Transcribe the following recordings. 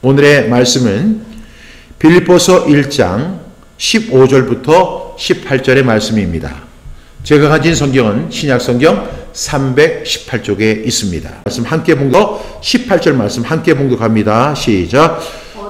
오늘의 말씀은 빌립보서 1장 15절부터 18절의 말씀입니다. 제가 가진 성경은 신약성경 318쪽에 있습니다. 말씀 함께 봉독, 18절 말씀 함께 봉독합니다. 시작.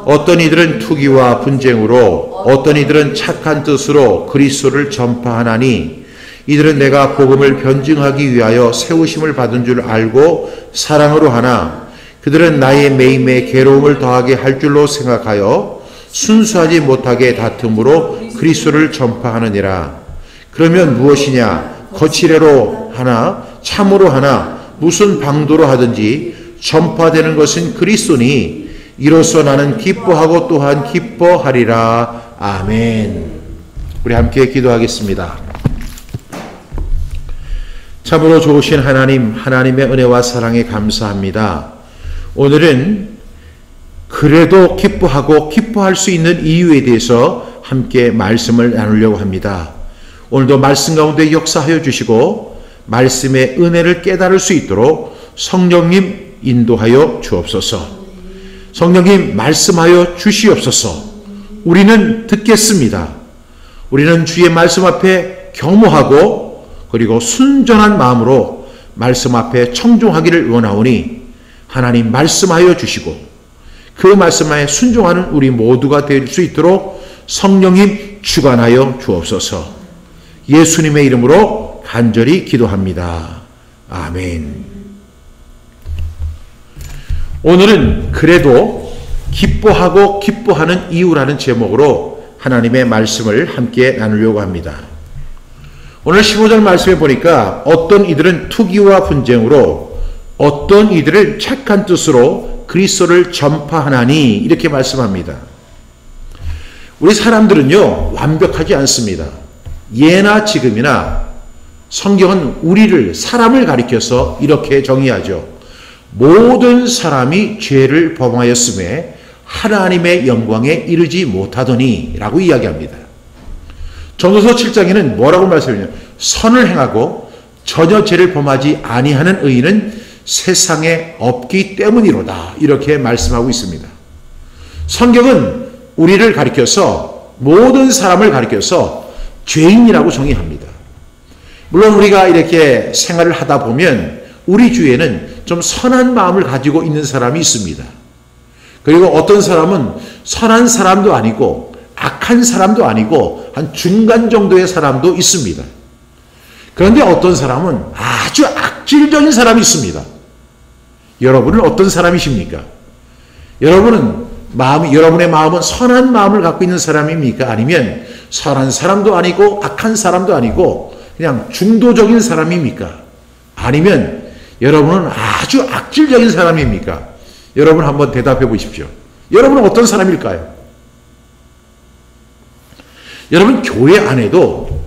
어떤 이들은 투기와 분쟁으로, 어떤 이들은 착한 뜻으로 그리스도를 전파하나니 이들은 내가 복음을 변증하기 위하여 세우심을 받은 줄 알고 사랑으로 하나 그들은 나의 매임에 괴로움을 더하게 할 줄로 생각하여 순수하지 못하게 다툼으로 그리스도를 전파하느니라. 그러면 무엇이냐? 거칠애로 하나 참으로 하나 무슨 방도로 하든지 전파되는 것은 그리스도니 이로써 나는 기뻐하고 또한 기뻐하리라. 아멘. 우리 함께 기도하겠습니다. 참으로 좋으신 하나님, 하나님의 은혜와 사랑에 감사합니다. 오늘은 그래도 기뻐하고 기뻐할 수 있는 이유에 대해서 함께 말씀을 나누려고 합니다. 오늘도 말씀 가운데 역사하여 주시고 말씀의 은혜를 깨달을 수 있도록 성령님 인도하여 주옵소서. 성령님 말씀하여 주시옵소서. 우리는 듣겠습니다. 우리는 주의 말씀 앞에 겸허하고 그리고 순전한 마음으로 말씀 앞에 청종하기를 원하오니 하나님 말씀하여 주시고 그 말씀에 순종하는 우리 모두가 될 수 있도록 성령님 주관하여 주옵소서. 예수님의 이름으로 간절히 기도합니다. 아멘. 오늘은 그래도 기뻐하고 기뻐하는 이유라는 제목으로 하나님의 말씀을 함께 나누려고 합니다. 오늘 15절 말씀에 보니까 어떤 이들은 투기와 분쟁으로 어떤 이들을 착한 뜻으로 그리스도를 전파하나니 이렇게 말씀합니다. 우리 사람들은요 완벽하지 않습니다. 예나 지금이나 성경은 우리를 사람을 가리켜서 이렇게 정의하죠. 모든 사람이 죄를 범하였음에 하나님의 영광에 이르지 못하더니 라고 이야기합니다. 전도서 7장에는 뭐라고 말씀하냐면 선을 행하고 전혀 죄를 범하지 아니하는 의인은 세상에 없기 때문이로다 이렇게 말씀하고 있습니다. 성경은 우리를 가리켜서 모든 사람을 가리켜서 죄인이라고 정의합니다. 물론 우리가 이렇게 생활을 하다 보면 우리 주위에는 좀 선한 마음을 가지고 있는 사람이 있습니다. 그리고 어떤 사람은 선한 사람도 아니고 악한 사람도 아니고 한 중간 정도의 사람도 있습니다. 그런데 어떤 사람은 아주 악질적인 사람이 있습니다. 여러분은 어떤 사람이십니까? 여러분의 마음은 선한 마음을 갖고 있는 사람입니까? 아니면 선한 사람도 아니고 악한 사람도 아니고 그냥 중도적인 사람입니까? 아니면 여러분은 아주 악질적인 사람입니까? 여러분 한번 대답해 보십시오. 여러분은 어떤 사람일까요? 여러분 교회 안에도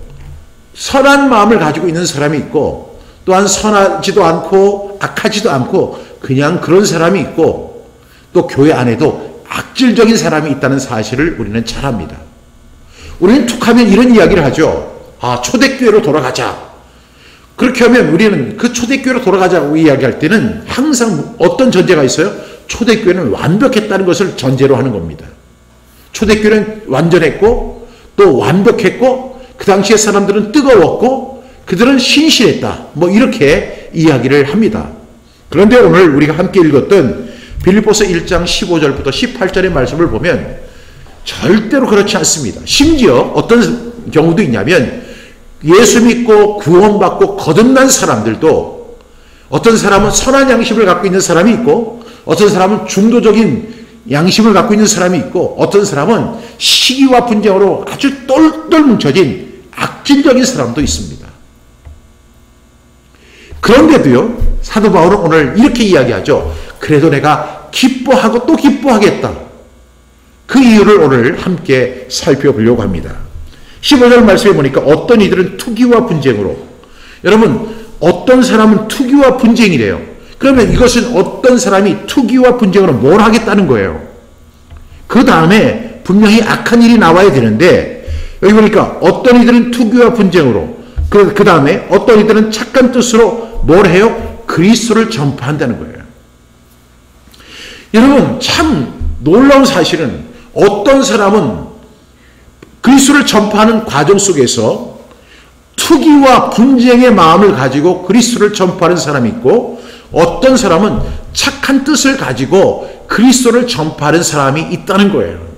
선한 마음을 가지고 있는 사람이 있고 또한 선하지도 않고 악하지도 않고 그냥 그런 사람이 있고 또 교회 안에도 악질적인 사람이 있다는 사실을 우리는 잘 압니다. 우리는 툭하면 이런 이야기를 하죠. 초대교회로 돌아가자. 그렇게 하면 우리는 그 초대교회로 돌아가자고 이야기할 때는 항상 어떤 전제가 있어요? 초대교회는 완벽했다는 것을 전제로 하는 겁니다. 초대교회는 완전했고 또 완벽했고 그 당시의 사람들은 뜨거웠고 그들은 신실했다. 이렇게 이야기를 합니다. 그런데 오늘 우리가 함께 읽었던 빌립보서 1장 15절부터 18절의 말씀을 보면 절대로 그렇지 않습니다. 심지어 어떤 경우도 있냐면 예수 믿고 구원받고 거듭난 사람들도 어떤 사람은 선한 양심을 갖고 있는 사람이 있고 어떤 사람은 중도적인 양심을 갖고 있는 사람이 있고 어떤 사람은 시기와 분쟁으로 아주 똘똘 뭉쳐진 악질적인 사람도 있습니다. 그런데도요 사도 바울은 오늘 이렇게 이야기하죠. 그래도 내가 기뻐하고 또 기뻐하겠다. 그 이유를 오늘 함께 살펴보려고 합니다. 15절 말씀해 보니까 어떤 이들은 투기와 분쟁으로. 여러분 어떤 사람은 투기와 분쟁이래요. 그러면 이것은 어떤 사람이 투기와 분쟁으로 뭘 하겠다는 거예요. 그 다음에 분명히 악한 일이 나와야 되는데 여기 보니까 어떤 이들은 투기와 분쟁으로 그 다음에 어떤 이들은 착한 뜻으로 뭘 해요? 그리스도를 전파한다는 거예요. 여러분 참 놀라운 사실은 어떤 사람은 그리스도를 전파하는 과정 속에서 투기와 분쟁의 마음을 가지고 그리스도를 전파하는 사람이 있고, 어떤 사람은 착한 뜻을 가지고 그리스도를 전파하는 사람이 있다는 거예요.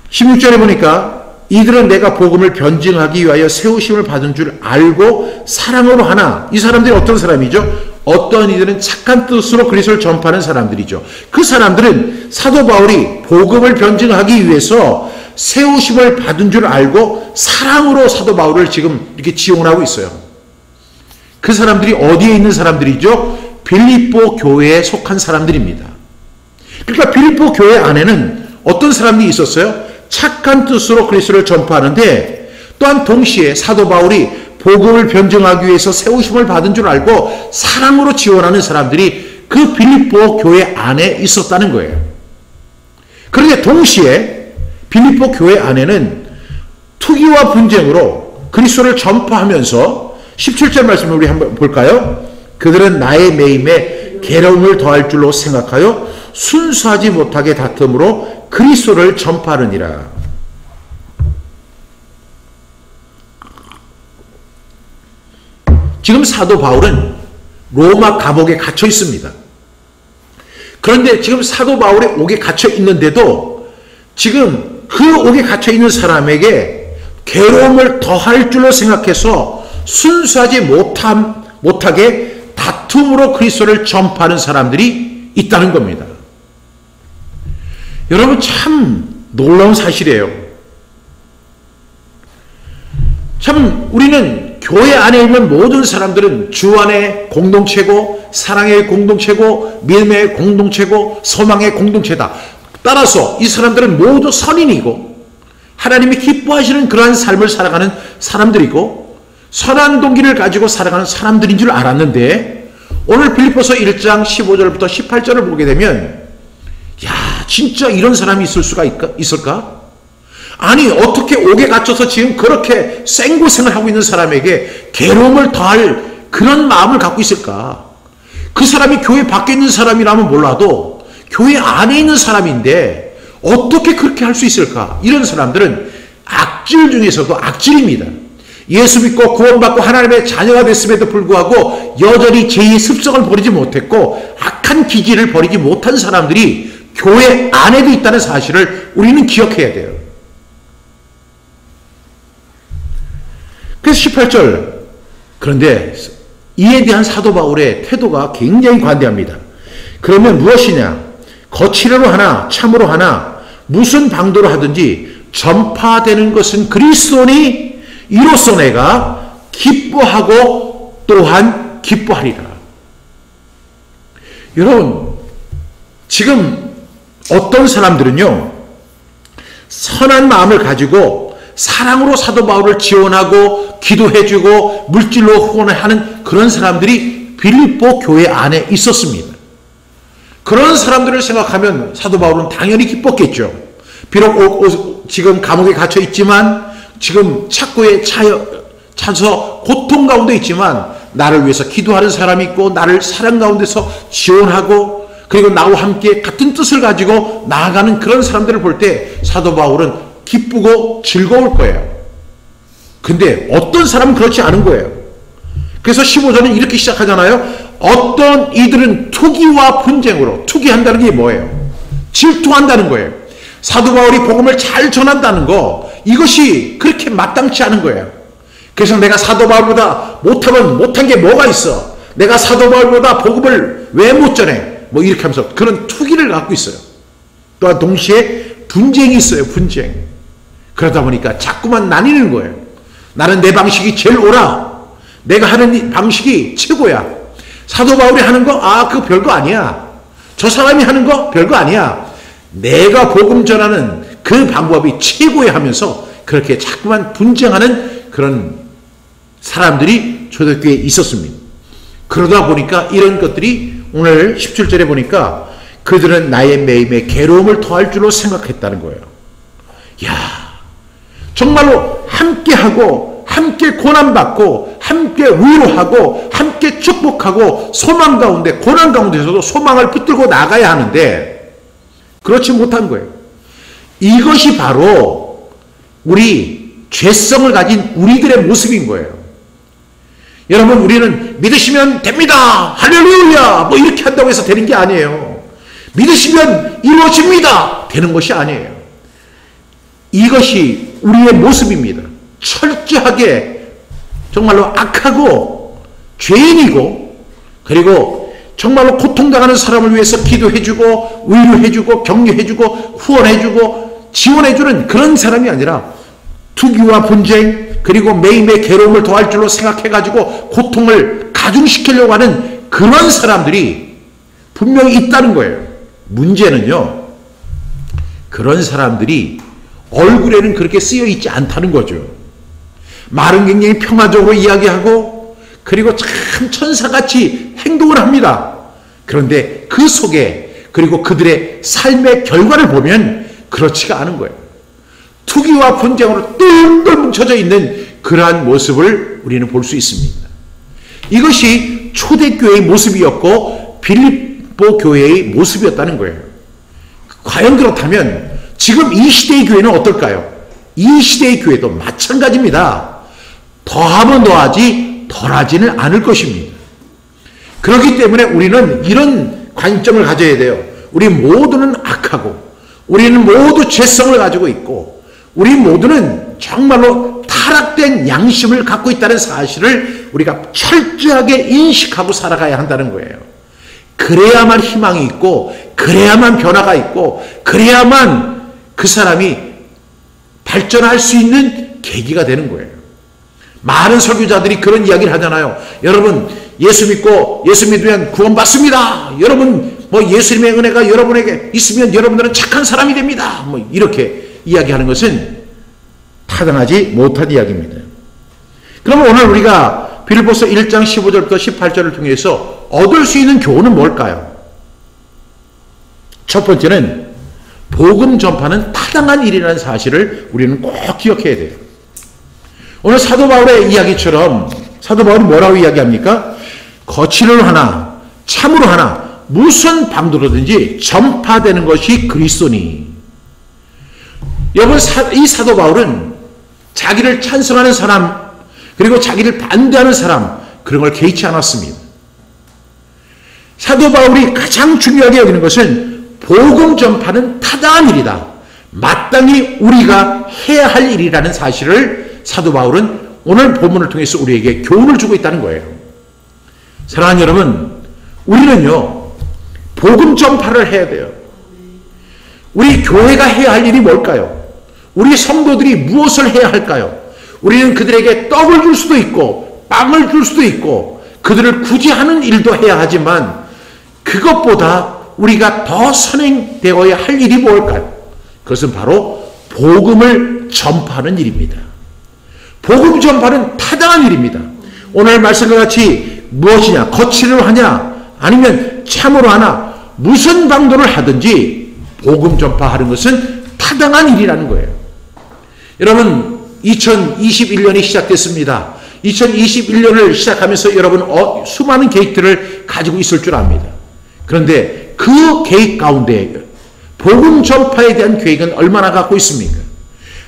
16절에 보니까 이들은 내가 복음을 변증하기 위하여 세우심을 받은 줄 알고 사랑으로 하나. 이 사람들이 어떤 사람이죠? 어떤 이들은 착한 뜻으로 그리스도를 전파하는 사람들이죠. 그 사람들은 사도 바울이 복음을 변증하기 위해서 세우심을 받은 줄 알고 사랑으로 사도 바울을 지금 이렇게 지원하고 있어요. 그 사람들이 어디에 있는 사람들이죠? 빌립보 교회에 속한 사람들입니다. 그러니까 빌립보 교회 안에는 어떤 사람들이 있었어요? 착한 뜻으로 그리스도를 전파하는데, 또한 동시에 사도 바울이 복음을 변증하기 위해서 세우심을 받은 줄 알고 사랑으로 지원하는 사람들이 그 빌립보 교회 안에 있었다는 거예요. 그런데 동시에 빌립보 교회 안에는 투기와 분쟁으로 그리스도를 전파하면서 17절 말씀을 우리 한번 볼까요? 그들은 나의 매임에 괴로움을 더할 줄로 생각하여 순수하지 못하게 다툼으로 그리스도를 전파하느니라. 지금 사도 바울은 로마 감옥에 갇혀 있습니다. 그런데 지금 사도 바울의 옥에 갇혀 있는데도 지금 그 옥에 갇혀 있는 사람에게 괴로움을 더할 줄로 생각해서 순수하지 못하게 다툼으로 그리스도를 전파하는 사람들이 있다는 겁니다. 여러분, 참 놀라운 사실이에요. 참 우리는 교회 안에 있는 모든 사람들은 주 안의 공동체고, 사랑의 공동체고, 믿음의 공동체고, 소망의 공동체다. 따라서 이 사람들은 모두 선인이고 하나님이 기뻐하시는 그러한 삶을 살아가는 사람들이고 선한 동기를 가지고 살아가는 사람들인 줄 알았는데, 오늘 빌립보서 1장 15절부터 18절을 보게 되면, 야, 진짜 이런 사람이 있을 수가 있을까? 아니, 어떻게 옥에 갇혀서 지금 그렇게 생고생을 하고 있는 사람에게 괴로움을 더할 그런 마음을 갖고 있을까? 그 사람이 교회 밖에 있는 사람이라면 몰라도 교회 안에 있는 사람인데 어떻게 그렇게 할 수 있을까? 이런 사람들은 악질 중에서도 악질입니다. 예수 믿고 구원받고 하나님의 자녀가 됐음에도 불구하고 여전히 죄의 습성을 버리지 못했고 악한 기질을 버리지 못한 사람들이 교회 안에도 있다는 사실을 우리는 기억해야 돼요. 그래서 18절, 그런데 이에 대한 사도 바울의 태도가 굉장히 관대합니다. 그러면 무엇이냐? 거칠어로 하나 참으로 하나 무슨 방도로 하든지 전파되는 것은 그리스도니 이로써 내가 기뻐하고 또한 기뻐하리라. 여러분, 지금 어떤 사람들은요, 선한 마음을 가지고 사랑으로 사도 바울을 지원하고 기도해주고 물질로 후원을 하는 그런 사람들이 빌립보 교회 안에 있었습니다. 그런 사람들을 생각하면 사도 바울은 당연히 기뻤겠죠. 비록 지금 감옥에 갇혀 있지만, 지금 착고에 차서 고통 가운데 있지만 나를 위해서 기도하는 사람이 있고 나를 사랑 가운데서 지원하고 그리고 나와 함께 같은 뜻을 가지고 나아가는 그런 사람들을 볼 때 사도 바울은 기쁘고 즐거울 거예요. 근데 어떤 사람은 그렇지 않은 거예요. 그래서 15절은 이렇게 시작하잖아요. 어떤 이들은 투기와 분쟁으로, 투기한다는 게 뭐예요? 질투한다는 거예요. 사도 바울이 복음을 잘 전한다는 거, 이것이 그렇게 마땅치 않은 거예요. 그래서 내가 사도 바울보다 못하면 못한 게 뭐가 있어? 내가 사도 바울보다 복음을 왜 못 전해? 뭐 이렇게 하면서 그런 투기를 갖고 있어요. 또한 동시에 분쟁이 있어요. 분쟁. 그러다 보니까 자꾸만 나뉘는 거예요. 나는 내 방식이 제일 옳아. 내가 하는 방식이 최고야. 사도 바울이 하는 거, 그거 별거 아니야. 저 사람이 하는 거 별거 아니야. 내가 복음 전하는 그 방법이 최고야 하면서 그렇게 자꾸만 분쟁하는 그런 사람들이 초대교회에 있었습니다. 그러다 보니까 이런 것들이 오늘 17절에 보니까 그들은 나의 매임에 괴로움을 더할 줄로 생각했다는 거예요. 야, 정말로 함께하고 함께 고난받고 함께 위로하고 함께 그렇게 축복하고 소망 가운데, 고난 가운데서도 소망을 붙들고 나가야 하는데 그렇지 못한 거예요. 이것이 바로 우리 죄성을 가진 우리들의 모습인 거예요. 여러분, 우리는 믿으시면 됩니다, 할렐루야, 뭐 이렇게 한다고 해서 되는 게 아니에요. 믿으시면 이루어집니다, 되는 것이 아니에요. 이것이 우리의 모습입니다. 철저하게 정말로 악하고 죄인이고, 그리고 정말로 고통당하는 사람을 위해서 기도해주고 위로해주고 격려해주고 후원해주고 지원해주는 그런 사람이 아니라 투기와 분쟁, 그리고 매일매일 괴로움을 더할 줄로 생각해가지고 고통을 가중시키려고 하는 그런 사람들이 분명히 있다는 거예요. 문제는요, 그런 사람들이 얼굴에는 그렇게 쓰여 있지 않다는 거죠. 말은 굉장히 평화적으로 이야기하고, 그리고 참 천사같이 행동을 합니다. 그런데 그 속에, 그리고 그들의 삶의 결과를 보면 그렇지가 않은 거예요. 투기와 분쟁으로 똘똘 뭉쳐져 있는 그러한 모습을 우리는 볼 수 있습니다. 이것이 초대교회의 모습이었고 빌립보 교회의 모습이었다는 거예요. 과연 그렇다면 지금 이 시대의 교회는 어떨까요? 이 시대의 교회도 마찬가지입니다. 더하면 더하지 덜하지는 않을 것입니다. 그렇기 때문에 우리는 이런 관점을 가져야 돼요. 우리 모두는 악하고, 우리는 모두 죄성을 가지고 있고, 우리 모두는 정말로 타락된 양심을 갖고 있다는 사실을 우리가 철저하게 인식하고 살아가야 한다는 거예요. 그래야만 희망이 있고, 그래야만 변화가 있고, 그래야만 그 사람이 발전할 수 있는 계기가 되는 거예요. 많은 설교자들이 그런 이야기를 하잖아요. 여러분, 예수 믿고 예수 믿으면 구원받습니다. 여러분, 뭐 예수님의 은혜가 여러분에게 있으면 여러분들은 착한 사람이 됩니다. 뭐 이렇게 이야기하는 것은 타당하지 못한 이야기입니다. 그러면 오늘 우리가 빌립보서 1장 15절부터 18절을 통해서 얻을 수 있는 교훈은 뭘까요? 첫 번째는 복음 전파는 타당한 일이라는 사실을 우리는 꼭 기억해야 돼요. 오늘 사도 바울의 이야기처럼 사도 바울은 뭐라고 이야기합니까? 거칠을 하나 참으로 하나 무슨 방도로든지 전파되는 것이 그리스도니. 여러분, 이 사도 바울은 자기를 찬성하는 사람, 그리고 자기를 반대하는 사람, 그런 걸 개의치 않았습니다. 사도 바울이 가장 중요하게 여기는 것은 복음 전파는 타당한 일이다, 마땅히 우리가 해야 할 일이라는 사실을 사도 바울은 오늘 본문을 통해서 우리에게 교훈을 주고 있다는 거예요. 사랑하는 여러분, 우리는요 복음 전파를 해야 돼요. 우리 교회가 해야 할 일이 뭘까요? 우리 성도들이 무엇을 해야 할까요? 우리는 그들에게 떡을 줄 수도 있고 빵을 줄 수도 있고 그들을 구제하는 일도 해야 하지만, 그것보다 우리가 더 선행되어야 할 일이 뭘까요? 그것은 바로 복음을 전파하는 일입니다. 복음 전파는 타당한 일입니다. 오늘 말씀과 같이 무엇이냐, 거칠을 하냐 아니면 참으로 하나 무슨 방도를 하든지 복음 전파하는 것은 타당한 일이라는 거예요. 여러분, 2021년이 시작됐습니다. 2021년을 시작하면서 여러분 수많은 계획들을 가지고 있을 줄 압니다. 그런데 그 계획 가운데 복음 전파에 대한 계획은 얼마나 갖고 있습니까?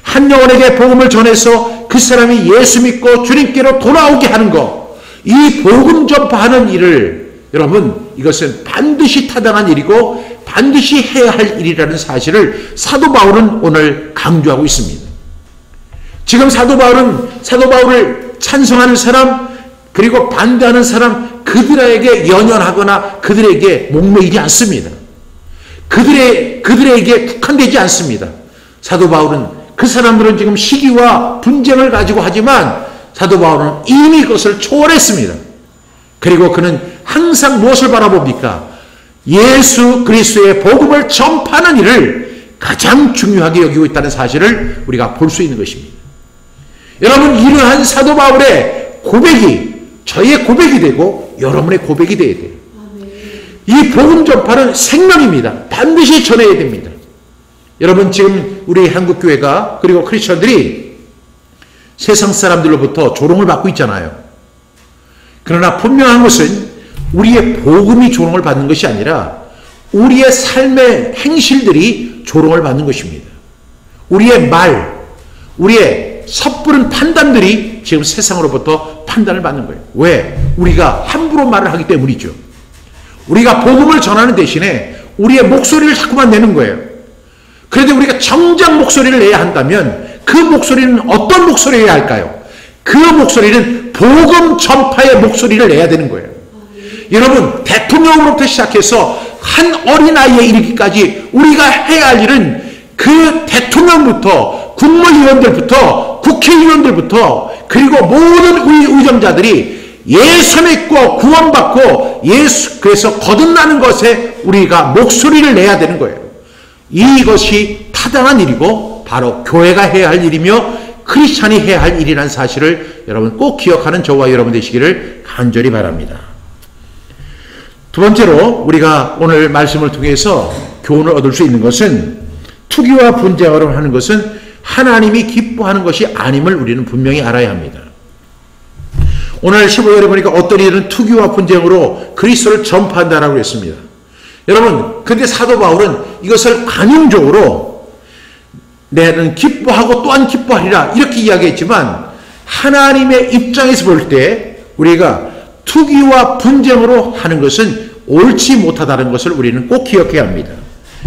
한 영혼에게 복음을 전해서 그 사람이 예수 믿고 주님께로 돌아오게 하는 것, 이 복음 전파하는 일을, 여러분, 이것은 반드시 타당한 일이고 반드시 해야 할 일이라는 사실을 사도 바울은 오늘 강조하고 있습니다. 지금 사도 바울을 찬성하는 사람, 그리고 반대하는 사람, 그들에게 연연하거나 그들에게 목매이지 않습니다. 그들에게 국한되지 않습니다. 사도 바울은, 그 사람들은 지금 시기와 분쟁을 가지고 하지만 사도 바울은 이미 그것을 초월했습니다. 그리고 그는 항상 무엇을 바라봅니까? 예수 그리스도의 복음을 전파하는 일을 가장 중요하게 여기고 있다는 사실을 우리가 볼 수 있는 것입니다. 여러분, 이러한 사도 바울의 고백이 저희의 고백이 되고 여러분의 고백이 되어야 돼요. 이 복음 전파는 생명입니다. 반드시 전해야 됩니다. 여러분, 지금 우리 한국교회가, 그리고 크리스천들이 세상 사람들로부터 조롱을 받고 있잖아요. 그러나 분명한 것은 우리의 복음이 조롱을 받는 것이 아니라 우리의 삶의 행실들이 조롱을 받는 것입니다. 우리의 말, 우리의 섣부른 판단들이 지금 세상으로부터 판단을 받는 거예요. 왜? 우리가 함부로 말을 하기 때문이죠. 우리가 복음을 전하는 대신에 우리의 목소리를 자꾸만 내는 거예요. 그런데 우리가 정작 목소리를 내야 한다면 그 목소리는 어떤 목소리여야 할까요? 그 목소리는 복음 전파의 목소리를 내야 되는 거예요. 여러분, 대통령으로부터 시작해서 한 어린아이에 이르기까지 우리가 해야 할 일은 그 대통령부터 국무위원들부터 국회의원들부터 그리고 모든 우리 의정자들이 예수 믿고 구원받고 그래서 거듭나는 것에 우리가 목소리를 내야 되는 거예요. 이것이 타당한 일이고 바로 교회가 해야 할 일이며 크리스찬이 해야 할 일이라는 사실을 여러분 꼭 기억하는 저와 여러분 되시기를 간절히 바랍니다. 두 번째로 우리가 오늘 말씀을 통해서 교훈을 얻을 수 있는 것은 투기와 분쟁을 하는 것은 하나님이 기뻐하는 것이 아님을 우리는 분명히 알아야 합니다. 오늘 15절에 보니까 어떤 이들은 투기와 분쟁으로 그리스도를 전파한다라고 했습니다. 여러분, 근데 사도 바울은 이것을 관용적으로 내는 기뻐하고 또한 기뻐하리라 이렇게 이야기했지만 하나님의 입장에서 볼 때 우리가 투기와 분쟁으로 하는 것은 옳지 못하다는 것을 우리는 꼭 기억해야 합니다.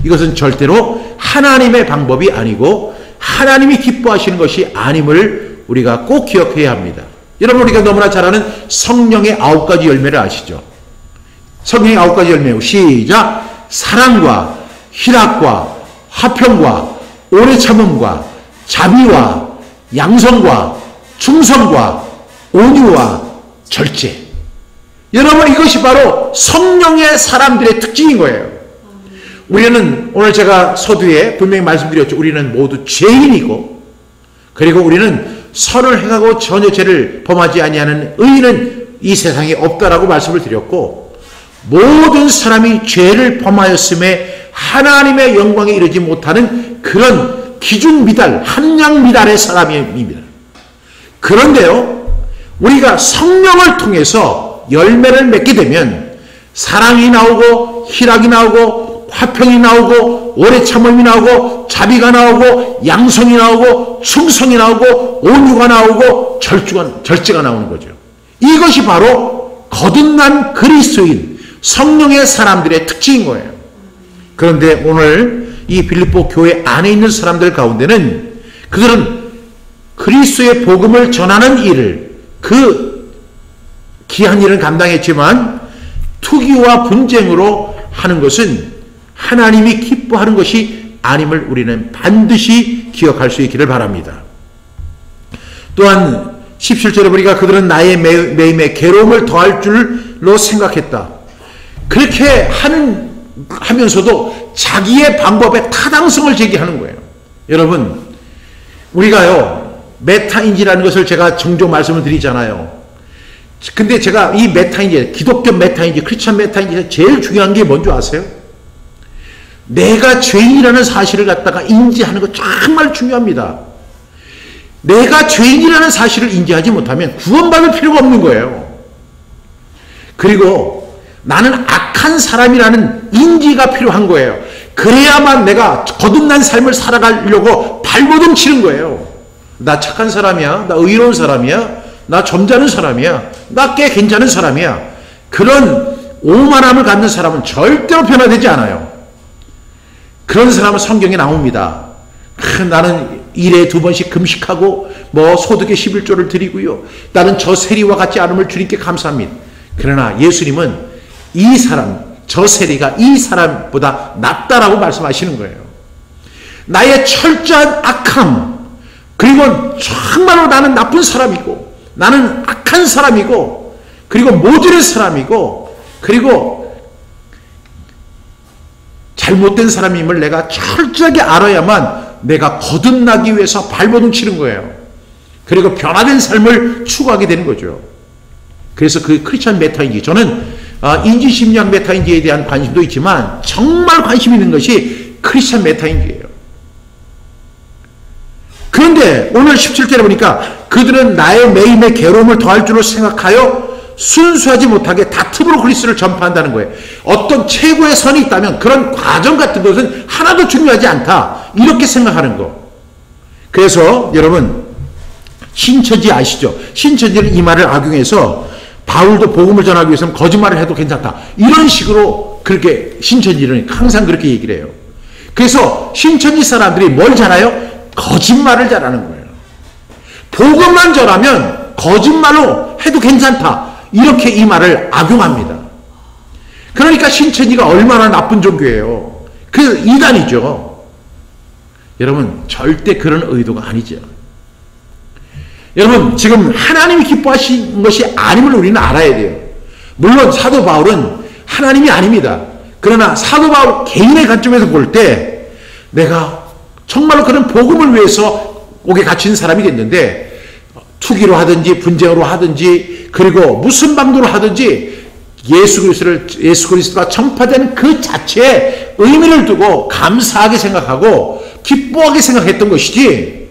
이것은 절대로 하나님의 방법이 아니고 하나님이 기뻐하시는 것이 아님을 우리가 꼭 기억해야 합니다. 여러분, 우리가 너무나 잘 아는 성령의 9가지 열매를 아시죠? 성령의 9가지 열매, 시작! 사랑과 희락과 화평과 오래 참음과 자비와 양성과 충성과 온유와 절제. 여러분, 이것이 바로 성령의 사람들의 특징인 거예요. 우리는 오늘 제가 서두에 분명히 말씀드렸죠. 우리는 모두 죄인이고 그리고 우리는 선을 행하고 전혀 죄를 범하지 아니하는 의인은 이 세상에 없다라고 말씀을 드렸고 모든 사람이 죄를 범하였음에 하나님의 영광에 이르지 못하는 그런 기준 미달, 함량 미달의 사람입니다. 그런데요, 우리가 성령을 통해서 열매를 맺게 되면 사랑이 나오고 희락이 나오고 화평이 나오고 오래 참음이 나오고 자비가 나오고 양성이 나오고 충성이 나오고 온유가 나오고 절제가 나오는 거죠. 이것이 바로 거듭난 그리스도인 성령의 사람들의 특징인 거예요. 그런데 오늘 이 빌립보 교회 안에 있는 사람들 가운데는 그들은 그리스도의 복음을 전하는 일을 그 귀한 일을 감당했지만 투기와 분쟁으로 하는 것은 하나님이 기뻐하는 것이 아님을 우리는 반드시 기억할 수 있기를 바랍니다. 또한 17절에 보니까 그들은 나의 매임에 괴로움을 더할 줄로 생각했다. 그렇게 하면서도 자기의 방법에 타당성을 제기하는 거예요. 여러분, 우리가요, 메타인지라는 것을 제가 종종 말씀을 드리잖아요. 근데 제가 이 메타인지, 기독교 메타인지, 크리스찬 메타인지 제일 중요한 게 뭔지 아세요? 내가 죄인이라는 사실을 갖다가 인지하는 거 정말 중요합니다. 내가 죄인이라는 사실을 인지하지 못하면 구원받을 필요가 없는 거예요. 그리고 나는 악한 사람이라는 인지가 필요한 거예요. 그래야만 내가 거듭난 삶을 살아가려고 발버둥 치는 거예요. 나 착한 사람이야. 나 의로운 사람이야. 나 점잖은 사람이야. 나 꽤 괜찮은 사람이야. 그런 오만함을 갖는 사람은 절대로 변화되지 않아요. 그런 사람은 성경에 나옵니다. 나는 일에 2번씩 금식하고 소득의 11조를 드리고요. 나는 저 세리와 같지 않음을 주님께 감사합니다. 그러나 예수님은 이 사람, 저 세리가 이 사람보다 낫다라고 말씀하시는 거예요. 나의 철저한 악함, 그리고 정말로 나는 나쁜 사람이고 나는 악한 사람이고 그리고 모질은 사람이고 그리고 잘못된 사람임을 내가 철저하게 알아야만 내가 거듭나기 위해서 발버둥 치는 거예요. 그리고 변화된 삶을 추구하게 되는 거죠. 그래서 그 크리스찬 메타인지, 저는 인지심리학 메타인지에 대한 관심도 있지만 정말 관심 있는 것이 크리스찬 메타인지예요. 그런데 오늘 17절에 보니까 그들은 나의 매임에 괴로움을 더할 줄로 생각하여 순수하지 못하게 다툼으로 그리스도를 전파한다는 거예요. 어떤 최고의 선이 있다면 그런 과정 같은 것은 하나도 중요하지 않다. 이렇게 생각하는 거. 그래서 여러분 신천지 아시죠? 신천지는 이 말을 악용해서 바울도 복음을 전하기 위해서는 거짓말을 해도 괜찮다. 이런 식으로 그렇게 신천지는 항상 그렇게 얘기를 해요. 그래서 신천지 사람들이 뭘 잘해요? 거짓말을 잘하는 거예요. 복음만 전하면 거짓말로 해도 괜찮다. 이렇게 이 말을 악용합니다. 그러니까 신천지가 얼마나 나쁜 종교예요. 그 이단이죠. 여러분 절대 그런 의도가 아니죠. 여러분 지금 하나님이 기뻐하신 것이 아님을 우리는 알아야 돼요. 물론 사도 바울은 하나님이 아닙니다. 그러나 사도 바울 개인의 관점에서 볼 때 내가 정말로 그런 복음을 위해서 옥에 갇힌 사람이 됐는데 투기로 하든지 분쟁으로 하든지 그리고 무슨 방도로 하든지 예수 그리스도가 전파되는 그 자체에 의미를 두고 감사하게 생각하고 기뻐하게 생각했던 것이지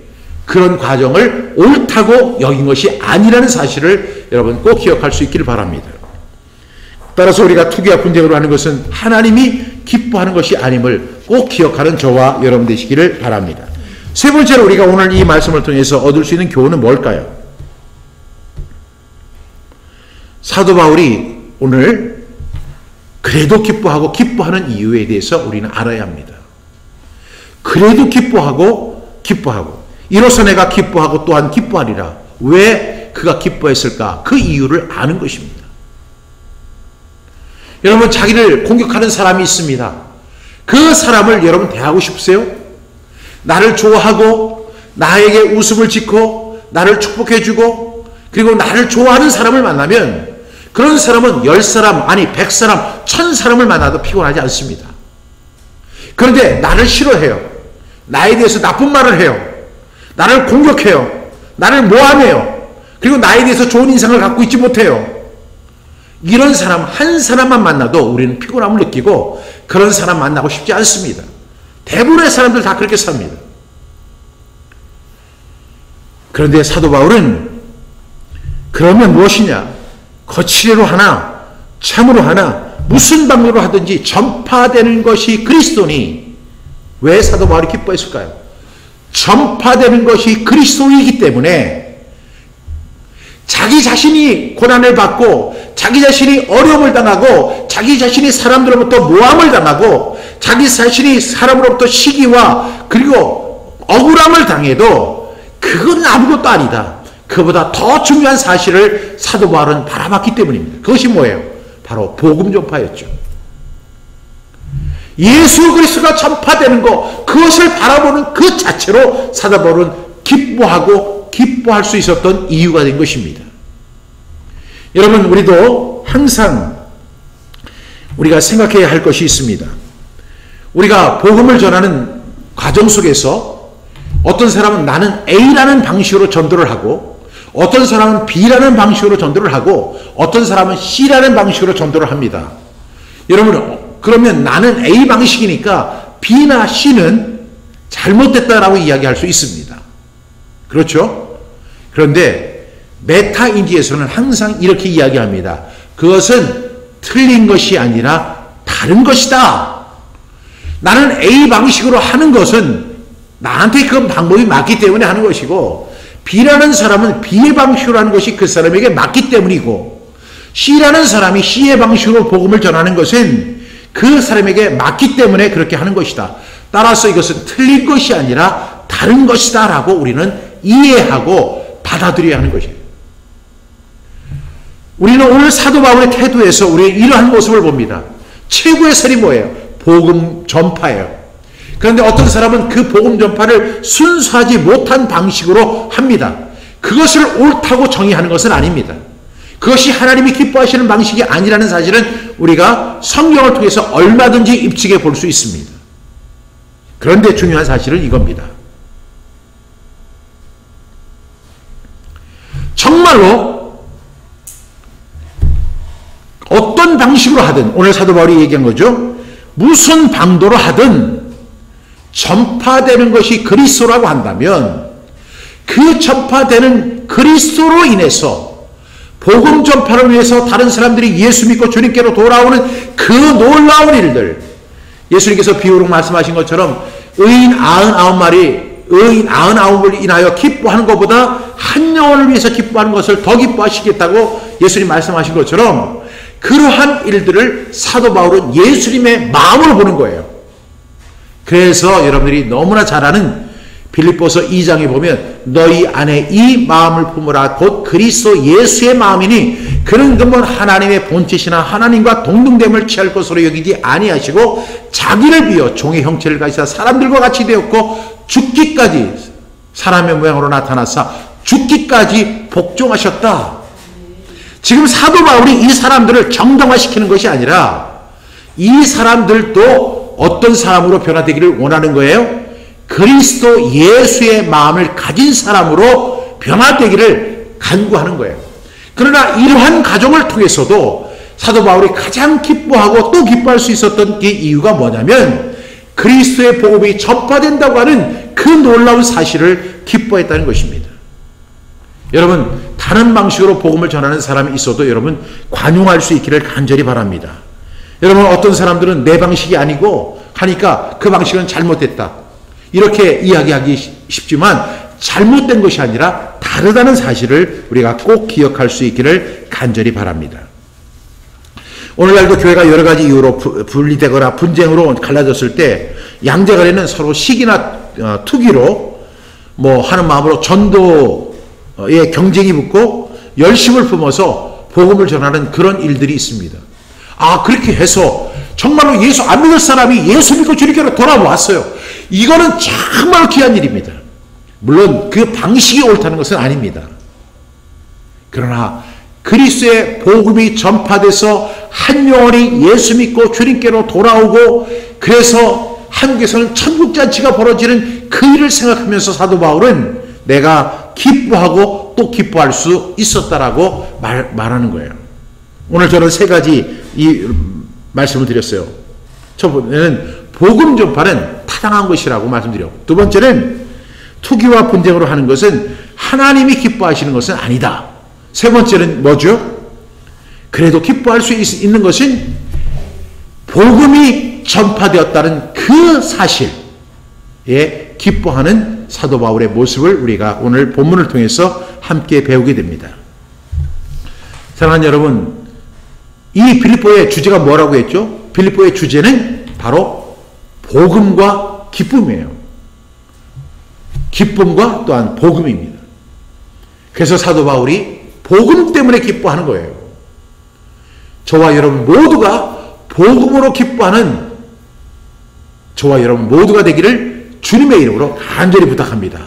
그런 과정을 옳다고 여긴 것이 아니라는 사실을 여러분 꼭 기억할 수 있기를 바랍니다. 따라서 우리가 투기와 분쟁으로 하는 것은 하나님이 기뻐하는 것이 아님을 꼭 기억하는 저와 여러분 되시기를 바랍니다. 세 번째로 우리가 오늘 이 말씀을 통해서 얻을 수 있는 교훈은 뭘까요? 사도 바울이 오늘 그래도 기뻐하고 기뻐하는 이유에 대해서 우리는 알아야 합니다. 그래도 기뻐하고 이로써 내가 기뻐하고 또한 기뻐하리라. 왜 그가 기뻐했을까? 그 이유를 아는 것입니다. 여러분 자기를 공격하는 사람이 있습니다. 그 사람을 여러분 대하고 싶으세요? 나를 좋아하고 나에게 웃음을 짓고 나를 축복해주고 그리고 나를 좋아하는 사람을 만나면 그런 사람은 10사람 아니 100사람 1000사람을 만나도 피곤하지 않습니다. 그런데 나를 싫어해요. 나에 대해서 나쁜 말을 해요. 나를 공격해요. 나를 모함해요. 그리고 나에 대해서 좋은 인상을 갖고 있지 못해요. 이런 사람 한 사람만 만나도 우리는 피곤함을 느끼고 그런 사람 만나고 싶지 않습니다. 대부분의 사람들 다 그렇게 삽니다. 그런데 사도 바울은 그러면 무엇이냐? 거칠애로 하나 참으로 하나 무슨 방법으로 하든지 전파되는 것이 그리스도니 왜 사도 바울이 기뻐했을까요? 전파되는 것이 그리스도이기 때문에 자기 자신이 고난을 받고 자기 자신이 어려움을 당하고 자기 자신이 사람들로부터 모함을 당하고 자기 자신이 사람으로부터 시기와 그리고 억울함을 당해도 그건 아무것도 아니다. 그보다 더 중요한 사실을 사도 바울은 바라봤기 때문입니다. 그것이 뭐예요? 바로 복음 전파였죠. 예수 그리스도가 전파되는 것 그것을 바라보는 그 자체로 사도 바울은 기뻐하고 기뻐할 수 있었던 이유가 된 것입니다. 여러분 우리도 항상 우리가 생각해야 할 것이 있습니다. 우리가 복음을 전하는 과정 속에서 어떤 사람은 나는 A라는 방식으로 전도를 하고 어떤 사람은 B라는 방식으로 전도를 하고 어떤 사람은 C라는 방식으로 전도를 합니다. 여러분 그러면 나는 A 방식이니까 B나 C는 잘못됐다라고 이야기할 수 있습니다. 그렇죠? 그런데 메타인지에서는 항상 이렇게 이야기합니다. 그것은 틀린 것이 아니라 다른 것이다. 나는 A 방식으로 하는 것은 나한테 그 방법이 맞기 때문에 하는 것이고 B라는 사람은 B의 방식으로 하는 것이 그 사람에게 맞기 때문이고 C라는 사람이 C의 방식으로 복음을 전하는 것은 그 사람에게 맞기 때문에 그렇게 하는 것이다. 따라서 이것은 틀린 것이 아니라 다른 것이다 라고 우리는 이해하고 받아들여야 하는 것이에요. 우리는 오늘 사도 바울의 태도에서 우리는 이러한 모습을 봅니다. 최고의 설이 뭐예요? 복음 전파예요. 그런데 어떤 사람은 그 복음 전파를 순수하지 못한 방식으로 합니다. 그것을 옳다고 정의하는 것은 아닙니다. 그것이 하나님이 기뻐하시는 방식이 아니라는 사실은 우리가 성경을 통해서 얼마든지 입증해 볼 수 있습니다. 그런데 중요한 사실은 이겁니다. 정말로 어떤 방식으로 하든 오늘 사도 바울이 얘기한 거죠. 무슨 방도로 하든 전파되는 것이 그리스도라고 한다면 그 전파되는 그리스도로 인해서 복음 전파를 위해서 다른 사람들이 예수 믿고 주님께로 돌아오는 그 놀라운 일들, 예수님께서 비유로 말씀하신 것처럼 의인 99을 인하여 기뻐하는 것보다 한 영혼을 위해서 기뻐하는 것을 더 기뻐하시겠다고 예수님 말씀하신 것처럼 그러한 일들을 사도 바울은 예수님의 마음으로 보는 거예요. 그래서 여러분들이 너무나 잘 아는 빌립보서 2장에 보면 너희 안에 이 마음을 품으라 곧 그리스도 예수의 마음이니 그는 그분 하나님의 본체시나 하나님과 동등됨을 취할 것으로 여기지 아니하시고 자기를 비어 종의 형체를 가지사 사람들과 같이 되었고 죽기까지 사람의 모양으로 나타나사 죽기까지 복종하셨다. 지금 사도 바울이 이 사람들을 정당화시키는 것이 아니라 이 사람들도 어떤 사람으로 변화되기를 원하는 거예요? 그리스도 예수의 마음을 가진 사람으로 변화되기를 간구하는 거예요. 그러나 이러한 과정을 통해서도 사도 바울이 가장 기뻐하고 또 기뻐할 수 있었던 그 이유가 뭐냐면 그리스도의 복음이 전파된다고 하는 그 놀라운 사실을 기뻐했다는 것입니다. 여러분, 다른 방식으로 복음을 전하는 사람이 있어도 여러분 관용할 수 있기를 간절히 바랍니다. 여러분, 어떤 사람들은 내 방식이 아니고 하니까 그 방식은 잘못됐다, 이렇게 이야기하기 쉽지만 잘못된 것이 아니라 다르다는 사실을 우리가 꼭 기억할 수 있기를 간절히 바랍니다. 오늘날도 교회가 여러 가지 이유로 분리되거나 분쟁으로 갈라졌을 때 양자간에는 서로 시기나 투기로 하는 마음으로 전도의 경쟁이 붙고 열심을 품어서 복음을 전하는 그런 일들이 있습니다. 그렇게 해서 정말로 예수 안 믿을 사람이 예수 믿고 주님께로 돌아왔어요. 이거는 정말 귀한 일입니다. 물론 그 방식이 옳다는 것은 아닙니다. 그러나 그리스도의 복음이 전파돼서 한 영혼이 예수 믿고 주님께로 돌아오고 그래서 한국에서는 천국잔치가 벌어지는 그 일을 생각하면서 사도 바울은 내가 기뻐하고 또 기뻐할 수 있었다라고 말하는 거예요. 오늘 저는 세 가지 이 말씀을 드렸어요. 첫 번째는 복음 전파는 타당한 것이라고 말씀드렸고, 두 번째는 투기와 분쟁으로 하는 것은 하나님이 기뻐하시는 것은 아니다. 세 번째는 뭐죠? 그래도 기뻐할 수 있는 것은 복음이 전파되었다는 그 사실에 기뻐하는 사도 바울의 모습을 우리가 오늘 본문을 통해서 함께 배우게 됩니다. 사랑하는 여러분, 이 빌립보의 주제가 뭐라고 했죠? 빌립보의 주제는 바로 복음과 기쁨이에요. 기쁨과 또한 복음입니다. 그래서 사도 바울이 복음 때문에 기뻐하는 거예요. 저와 여러분 모두가 복음으로 기뻐하는 저와 여러분 모두가 되기를 주님의 이름으로 간절히 부탁합니다.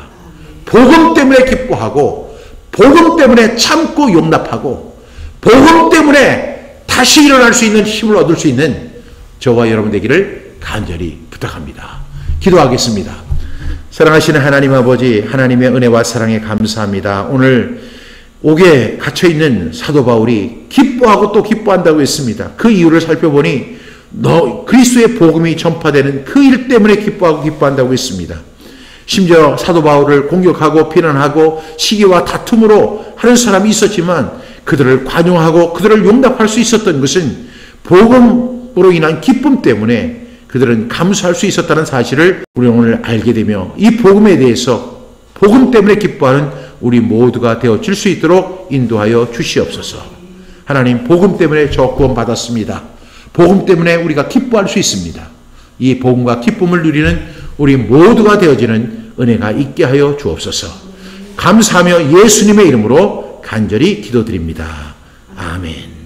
복음 때문에 기뻐하고 복음 때문에 참고 용납하고 복음 때문에 다시 일어날 수 있는 힘을 얻을 수 있는 저와 여러분 되기를 간절히 부탁합니다. 기도하겠습니다. 사랑하시는 하나님 아버지, 하나님의 은혜와 사랑에 감사합니다. 오늘 옥에 갇혀있는 사도 바울이 기뻐하고 또 기뻐한다고 했습니다. 그 이유를 살펴보니 그리스도의 복음이 전파되는 그 일 때문에 기뻐하고 기뻐한다고 했습니다. 심지어 사도 바울을 공격하고 비난하고 시기와 다툼으로 하는 사람이 있었지만 그들을 관용하고 그들을 용납할 수 있었던 것은 복음으로 인한 기쁨 때문에 그들은 감수할 수 있었다는 사실을 우리 오늘 알게 되며 이 복음에 대해서 복음 때문에 기뻐하는 우리 모두가 되어질 수 있도록 인도하여 주시옵소서. 하나님, 복음 때문에 저 구원받았습니다. 복음 때문에 우리가 기뻐할 수 있습니다. 이 복음과 기쁨을 누리는 우리 모두가 되어지는 은혜가 있게 하여 주옵소서. 감사하며 예수님의 이름으로 간절히 기도드립니다. 아멘.